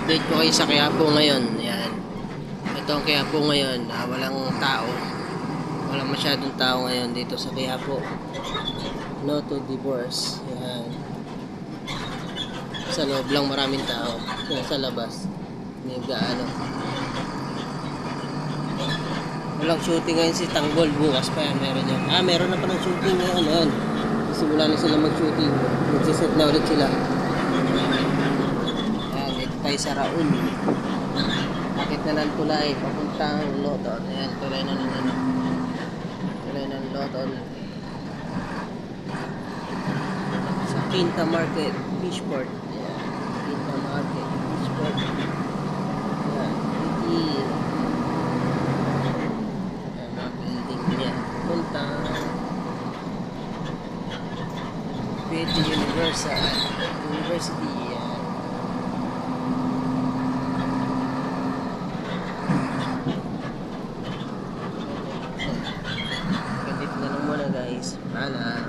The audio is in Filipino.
update ko kayo sa Quiapo ngayon. Yan. Ito ang Quiapo ngayon. Walang tao. Walang masyadong tao ngayon dito sa Quiapo. No to divorce. Yan. Sa loob lang maraming tao. Yan sa labas. Hindi gaano. Walang shooting ngayon si Tanggol. Bukas pa yan. Meron yan. Meron na pa ng shooting ngayon. Yan. Simula na sila mag-shooting. Nagsiset na ulit sila. Tayo sa Raul. Bakit na ng tulay papuntang Lotol. Ayan, tulay na ng ano. Tulay ng Lotol. Sa Quinta Market, Fishport. Ayan, Quinta Market, Fishport. Ayan, ayan, mga building niya. Papuntang Petty University. Ayan. Ganito na lang muna guys. Paalam.